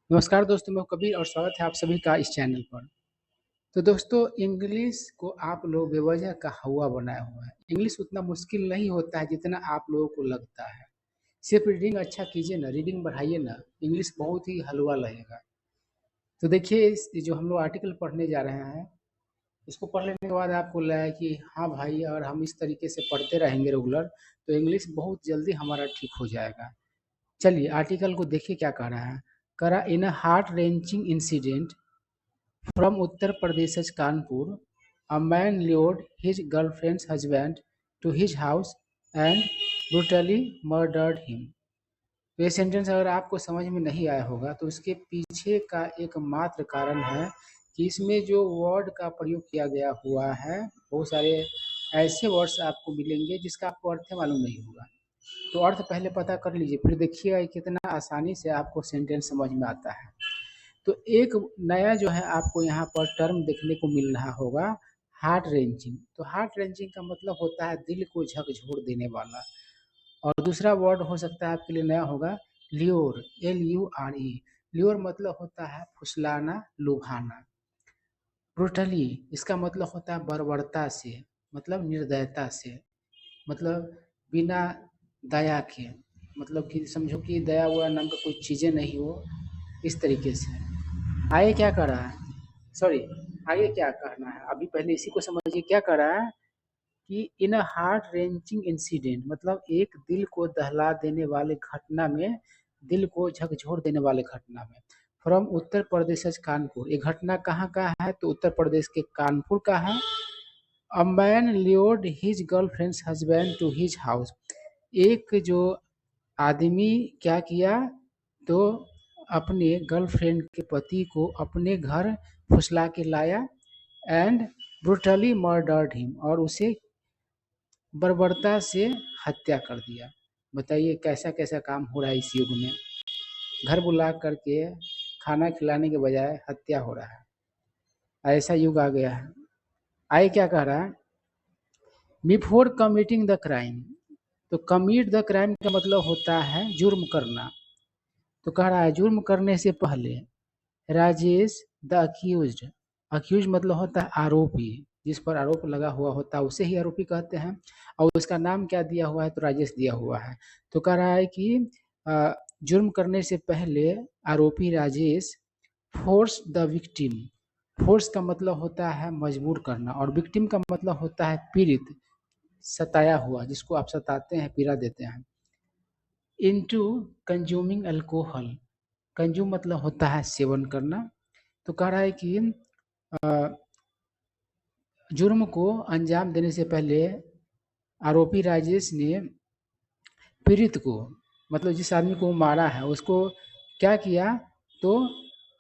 नमस्कार दोस्तों, मैं कबीर और स्वागत है आप सभी का इस चैनल पर। तो दोस्तों, इंग्लिश को आप लोग बेवजह का हौवा बनाया हुआ है। इंग्लिश उतना मुश्किल नहीं होता है जितना आप लोगों को लगता है। सिर्फ रीडिंग अच्छा कीजिए ना, रीडिंग बढ़ाइए ना, इंग्लिश बहुत ही हलवा लगेगा। तो देखिए, जो हम लोग आर्टिकल पढ़ने जा रहे हैं, इसको पढ़ लेने के बाद आपको लगा कि हाँ भाई, अगर हम इस तरीके से पढ़ते रहेंगे रेगुलर, तो इंग्लिश बहुत जल्दी हमारा ठीक हो जाएगा। चलिए आर्टिकल को देखिए क्या कह रहा है। कह रहा, in a heart wrenching incident from Uttar Pradesh's Kanpur, a man lured his girlfriend's husband to his house and brutally murdered him. तो ये सेंटेंस अगर आपको समझ में नहीं आया होगा तो उसके पीछे का एकमात्र कारण है कि इसमें जो वर्ड का प्रयोग किया गया हुआ है, बहुत सारे ऐसे वर्ड्स आपको मिलेंगे जिसका आपको अर्थ मालूम नहीं होगा। तो अर्थ पहले पता कर लीजिए, फिर देखिएगा कितना आसानी से आपको सेंटेंस समझ में आता है। तो एक नया जो है आपको यहाँ पर टर्म देखने को मिल रहा होगा, हार्ट रेंचिंग। तो हार्ट रेंचिंग का मतलब होता है दिल को झकझोर देने वाला। और दूसरा वर्ड हो सकता है आपके लिए नया होगा, ल्योर, LURE। ल्योर मतलब होता है फुसलाना, लुभाना। ब्रूटली, इसका मतलब होता है बर्बरता से, मतलब निर्दयता से, मतलब बिना दया के, मतलब कि समझो कि दया हुआ नाम का कोई चीज़ें नहीं हो, इस तरीके से। आगे क्या कर रहा है, सॉरी, आगे क्या करना है, अभी पहले इसी को समझिए। क्या कर रहा है कि इन अ हार्ट रेंचिंग इंसिडेंट, मतलब एक दिल को दहला देने वाले घटना में, दिल को झकझोर देने वाले घटना में, फ्रॉम उत्तर प्रदेश कानपुर। ये घटना कहाँ का है, तो उत्तर प्रदेश के कानपुर का है। A man lured his girlfriend's husband to his house. एक जो आदमी क्या किया, तो अपने गर्लफ्रेंड के पति को अपने घर फुसला के लाया, एंड ब्रूटली मर्डर्ड हिम, और उसे बर्बरता से हत्या कर दिया। बताइए कैसा कैसा काम हो रहा है इस युग में। घर बुला करके खाना खिलाने के बजाय हत्या हो रहा है, ऐसा युग आ गया है। आए क्या कह रहा है, बिफोर कमिटिंग द क्राइम। तो कमिट द क्राइम का मतलब होता है जुर्म करना। तो कह रहा है जुर्म करने से पहले राजेश द अक्यूज्ड, अक्यूज मतलब होता है आरोपी, जिस पर आरोप लगा हुआ होता है उसे ही आरोपी कहते हैं। और उसका नाम क्या दिया हुआ है, तो राजेश दिया हुआ है। तो कह रहा है कि जुर्म करने से पहले आरोपी Rajesh force the victim. Force का मतलब होता है मजबूर करना, और विक्टिम का मतलब होता है पीड़ित, सताया हुआ, जिसको आप सताते हैं, पीड़ा देते हैं। इनटू कंज्यूमिंग अल्कोहल, कंज्यूम मतलब होता है सेवन करना। तो कह रहा है कि जुर्म को अंजाम देने से पहले आरोपी राजेश ने पीड़ित को, मतलब जिस आदमी को मारा है, उसको क्या किया, तो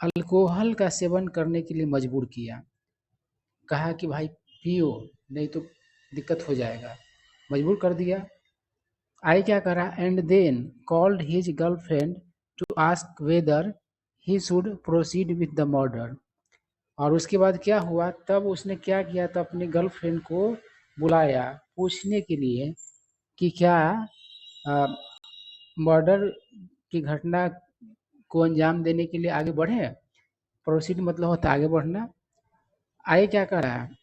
अल्कोहल का सेवन करने के लिए मजबूर किया। कहा कि भाई पियो, नहीं तो दिक्कत हो जाएगा, मजबूर कर दिया। आई क्या करा, and then called his girlfriend to ask whether he should proceed with the murder. और उसके बाद क्या हुआ, तब उसने क्या किया, तो अपने गर्लफ्रेंड को बुलाया पूछने के लिए कि क्या मर्डर की घटना को अंजाम देने के लिए आगे बढ़े। प्रोसीड मतलब होता है आगे बढ़ना। आगे क्या कर रहा है,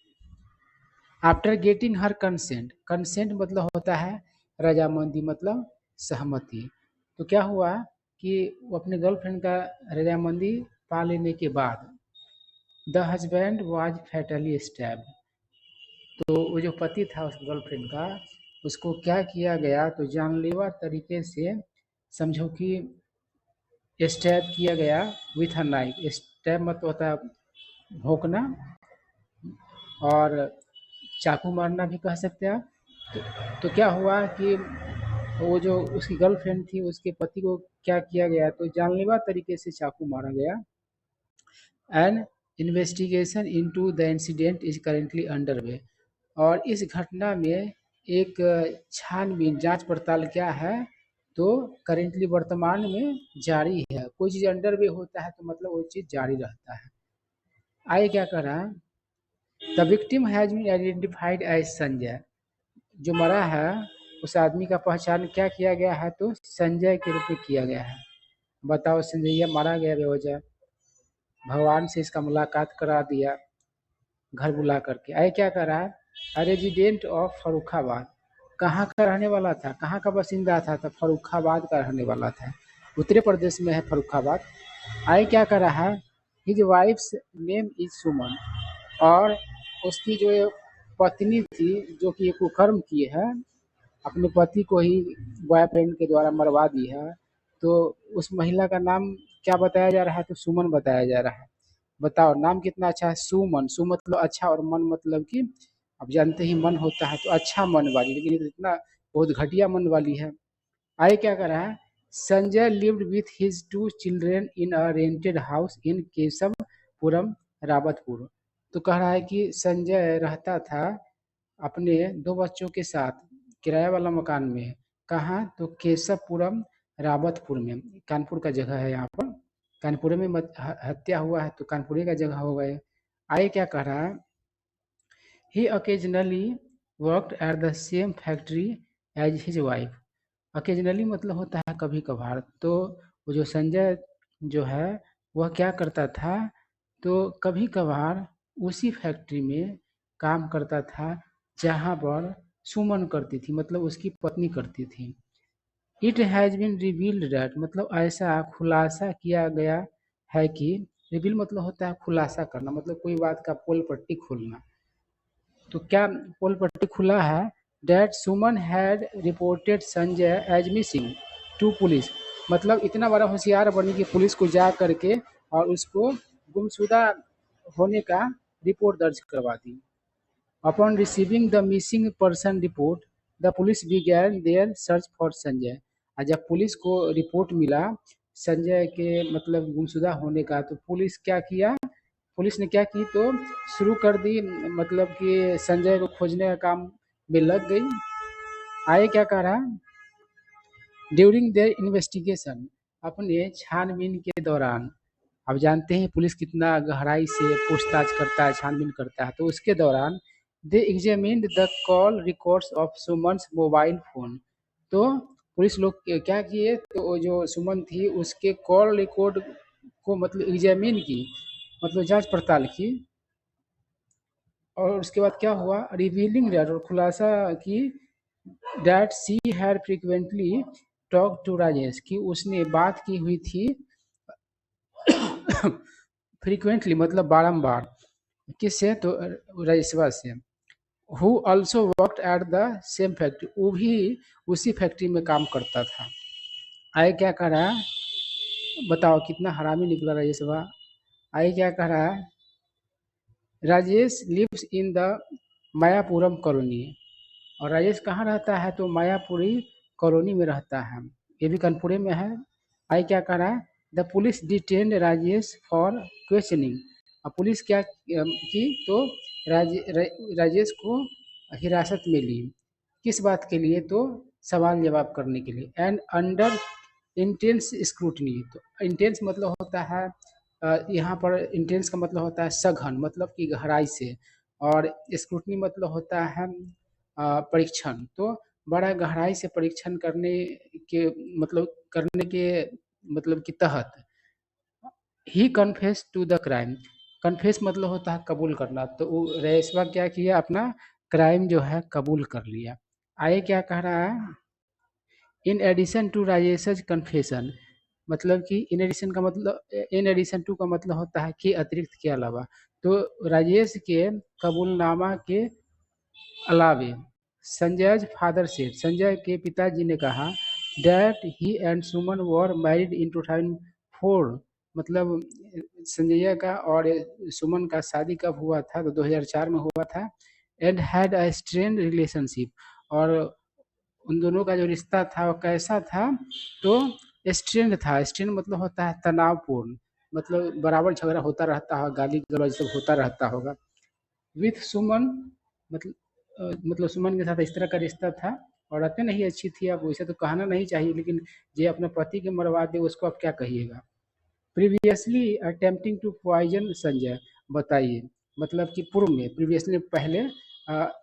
आफ्टर गेटिंग हर कंसेंट, कंसेंट मतलब होता है रजामंदी, मतलब सहमति। तो क्या हुआ कि वो अपने गर्लफ्रेंड का रजामंदी पा लेने के बाद, द हस्बैंड वाज फैटली स्टैब्ड। तो वो जो पति था उस गर्लफ्रेंड का, उसको क्या किया गया, तो जानलेवा तरीके से, समझो कि स्टैब किया गया विथ अ नाइफ। स्टैब मतलब होता है भोंकना, और चाकू मारना भी कह सकते हैं आप। तो क्या हुआ कि वो जो उसकी गर्लफ्रेंड थी, उसके पति को क्या किया गया, तो जानलेवा तरीके से चाकू मारा गया। And investigation into the incident is currently under way. और इस घटना में एक छानबीन, जांच पड़ताल क्या है, तो करेंटली वर्तमान में जारी है। कोई चीज़ अंडर वे होता है तो मतलब वो चीज़ जारी रहता है। आगे क्या कर रहा है, the victim has been identified as Sanjay. जो मरा है उस आदमी का पहचान क्या किया गया है, तो संजय के रूप में किया गया है। बताओ संजय मारा गया बेवजह, भगवान से इसका मुलाकात करा दिया घर बुला करके। आए क्या कर रहा है, रेजिडेंट ऑफ फर्रुखाबाद, कहाँ का रहने वाला था, कहाँ का बासिंदा था, तो फर्रुखाबाद का रहने वाला था, उत्तर प्रदेश में है फर्रुखाबाद। आए क्या कर रहा है, हिज वाइफ्स नेम इज सुमन, और उसकी जो पत्नी थी जो कि कुकर्म की है, अपने पति को ही बॉयफ्रेंड के द्वारा मरवा दी है, तो उस महिला का नाम क्या बताया जा रहा है, तो सुमन बताया जा रहा है। बताओ नाम कितना अच्छा है, सुमन, सु मतलब अच्छा और मन मतलब कि अब जानते ही मन होता है, तो अच्छा मन वाली, लेकिन ये तो इतना बहुत घटिया मन वाली है। आगे क्या कर रहा है, Sanjay lived with his 2 children in a rented house in Keshavpuram Rawatpur. तो कह रहा है कि संजय रहता था अपने 2 बच्चों के साथ किराया वाला मकान में। कहाँ, तो केशवपुरम रावतपुर में, कानपुर का जगह है यहाँ पर। कानपुर में हत्या हुआ है तो कानपुर का जगह हो गए। आगे क्या कह रहा है, ही occasionally worked at the same factory as his wife। occasionally मतलब होता है कभी कभार, तो वो जो संजय जो है वह क्या करता था, तो कभी कभार उसी फैक्ट्री में काम करता था जहाँ पर सुमन करती थी, मतलब उसकी पत्नी करती थी। It has been revealed that, मतलब ऐसा खुलासा किया गया है कि, रिवील मतलब होता है खुलासा करना, मतलब कोई बात का पोल पट्टी खोलना। तो क्या पोल पट्टी खुला है, that Suman had reported Sanjay as missing to police, मतलब इतना बड़ा होशियार बनी कि पुलिस को जा करके और उसको गुमशुदा होने का रिपोर्ट दर्ज करवा दी। Upon receiving the missing person report, the police began their search for Sanjay. और जब पुलिस को रिपोर्ट मिला संजय के मतलब गुमशुदा होने का, तो पुलिस क्या किया, पुलिस ने क्या की, तो शुरू कर दी, मतलब कि संजय को खोजने का काम में लग गई। आगे क्या कह रहा, ड्यूरिंग देयर इन्वेस्टिगेशन, अपने छानबीन के दौरान, अब जानते हैं पुलिस कितना गहराई से पूछताछ करता है, छानबीन करता है, तो उसके दौरान they examined the call records of Suman's mobile phone. तो पुलिस लोग क्या किए, तो वो जो सुमन थी उसके कॉल रिकॉर्ड को मतलब एग्जामिन की, मतलब जांच पड़ताल की। और उसके बाद क्या हुआ, रिवीलिंग दैट, और खुलासा की, that she had frequently talk to Rajesh, कि उसने बात की हुई थी फ्रीक्वेंटली मतलब बारंबार, किससे, तो राजेशवा से। Who also worked at the same factory, वो भी उसी फैक्ट्री में काम करता था। आगे क्या कह रहा है, बताओ कितना हरामी निकला राजेशवा। आगे क्या कह रहा है, Rajesh lives in the Mayapuram colony, और राजेश कहाँ रहता है, तो मायापुरी कॉलोनी में रहता है, ये भी कानपुरे में है। आई क्या कह रहा है, the police detained Rajesh for questioning, और पुलिस क्या की, तो राजेश को हिरासत में ली, किस बात के लिए, तो सवाल जवाब करने के लिए। एंड अंडर इंटेंस स्क्रूटनी, तो इंटेंस मतलब होता है यहाँ पर इंटेंस का मतलब होता है सघन, मतलब कि गहराई से, और स्क्रूटनी मतलब होता है परीक्षण, तो बड़ा गहराई से परीक्षण करने के मतलब के तहत ही confess to the crime. Confess मतलब होता है कबूल करना, तो वो रेशवा क्या किया, अपना क्राइम जो है कबूल कर लिया। आगे क्या कह रहा है, in addition to Rajesh confession, मतलब कि इन एडिशन का मतलब, इन एडिशन टू का मतलब होता है कि अतिरिक्त के अलावा, तो राजेश के कबूलनामा के अलावे, संजय फादर से, संजय के पिताजी ने कहा, that he and Suman were married in 2004, मतलब संजय का और सुमन का शादी कब हुआ था, तो 2004 में हुआ था। And had a strain relationship, और उन दोनों का जो रिश्ता था वो कैसा था, तो स्ट्रेन था, स्ट्रेन मतलब होता है तनावपूर्ण, मतलब बराबर झगड़ा होता रहता है, गाली गलौज सब होता रहता होगा। विथ सुमन, मतलब सुमन के साथ इस तरह का रिश्ता था, और रहते नहीं अच्छी थी, अब वैसे तो कहना नहीं चाहिए, लेकिन जे अपने पति के मरवा दे उसको आप क्या कहिएगा। Previously attempting to poison Sanjay, बताइए, मतलब कि पूर्व में, प्रीवियसली पहले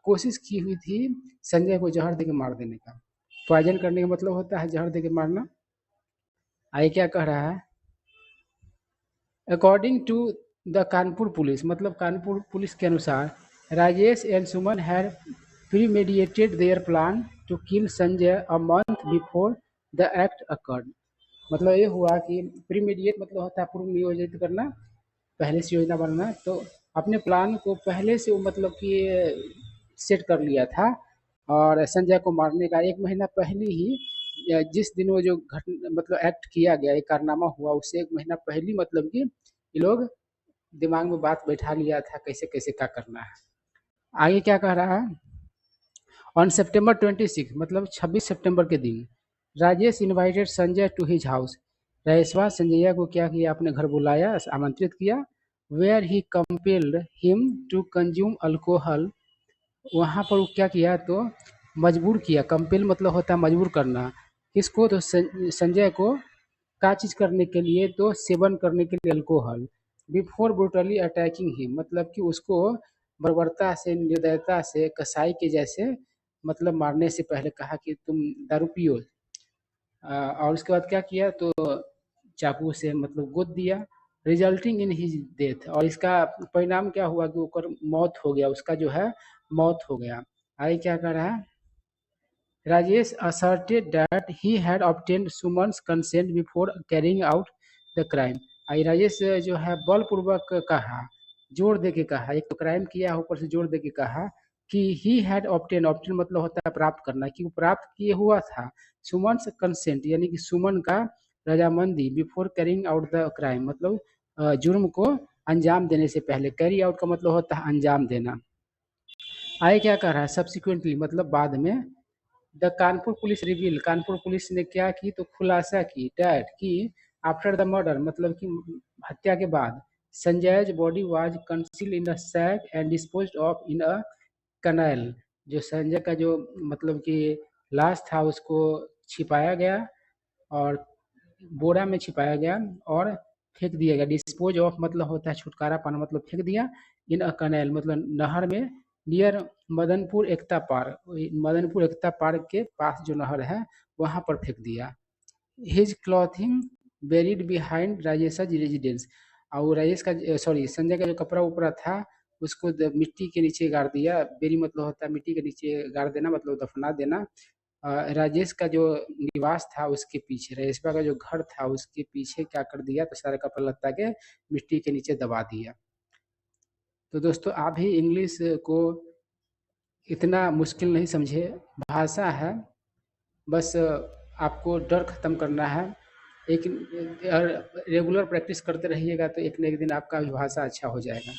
कोशिश की हुई थी संजय को जहर देके मार देने का। पॉइजन करने का मतलब होता है जहर देके मारना। आगे क्या कह रहा है, according to the Kanpur police, मतलब कानपुर पुलिस के अनुसार Rajesh and Suman had premeditated their plan to kill Sanjay a month before the act occurred. मतलब ये हुआ कि प्रीमेडिएट मतलब होता है पूर्व नियोजित करना, पहले से योजना बनाना। तो अपने प्लान को पहले से वो मतलब कि सेट कर लिया था, और संजय को मारने का 1 महीना पहले ही, जिस दिन वो जो मतलब एक्ट किया गया, एक कारनामा हुआ, उससे 1 महीना पहले मतलब कि ये लोग दिमाग में बात बैठा लिया था कैसे कैसे क्या करना है। आगे क्या कह रहा है, ऑन सेप्टेम्बर 26 मतलब 26 सितंबर के दिन Rajesh invited Sanjay to his house. राजेशवा संजय को क्या किया, अपने घर बुलाया, आमंत्रित किया। Where he compelled him to consume alcohol. वहाँ पर वो क्या किया, तो मजबूर किया, कंपेल मतलब होता है मजबूर करना। किसको, तो संजय को क्या चीज़ करने के लिए, तो सेवन करने के लिए alcohol. Before brutally attacking him मतलब कि उसको बर्बरता से, निर्दयता से, कसाई के जैसे मतलब मारने से पहले कहा कि तुम दारू पियो। और उसके बाद क्या किया, तो चाकू से मतलब गोद दिया, रिजल्टिंग इन हिज डेथ। और इसका परिणाम क्या हुआ कि ओकर मौत हो गया, उसका जो है मौत हो गया। आगे क्या कर रहा है, Rajesh asserted that he had obtained Suman's consent before carrying out the crime। आई राजेश जो है बलपूर्वक कहा, जोर दे के कहा, एक तो क्राइम किया ऊपर से जोर दे के कहा कि ही हैड ऑब्टेन, ऑब्टेन मतलब होता है प्राप्त करना, कि वो प्राप्त किए हुआ था सुमन्स कंसेंट यानी कि सुमन का रजामंदी, before carrying out the crime मतलब जुर्म को अंजाम देने से पहले। कैरी आउट का मतलब होता है अंजाम देना। आगे क्या कह रहा है, सब्सिक्वेंटली मतलब बाद में, the Kanpur police reveal, Kanpur police ने क्या की, तो खुलासा की, डैट कि आफ्टर द मर्डर मतलब कि हत्या के बाद, Sanjay's body was concealed in a sack and disposed of in a canal. जो संजय का जो मतलब कि लाश था उसको छिपाया गया, और बोरा में छिपाया गया और फेंक दिया गया। डिस्पोज ऑफ मतलब होता है छुटकारा पाना, मतलब फेंक दिया। इन अ कैनाल मतलब नहर में, near Madanpur Ekta park, Madanpur Ekta park के पास जो नहर है वहां पर फेंक दिया। His clothing buried behind Rajesh residence. और राजेश का, सॉरी संजय का जो कपड़ा उपड़ा था उसको मिट्टी के नीचे गाड़ दिया। बेरी मतलब होता है मिट्टी के नीचे गाड़ देना, मतलब दफना देना। राजेश का जो निवास था उसके पीछे, राजेशवा का जो घर था उसके पीछे क्या कर दिया, तो सारे कपड़ा लत्ता के मिट्टी के नीचे दबा दिया। तो दोस्तों आप भी इंग्लिश को इतना मुश्किल नहीं समझे, भाषा है, बस आपको डर खत्म करना है। एक रेगुलर प्रैक्टिस करते रहिएगा तो एक न एक दिन आपका भी भाषा अच्छा हो जाएगा।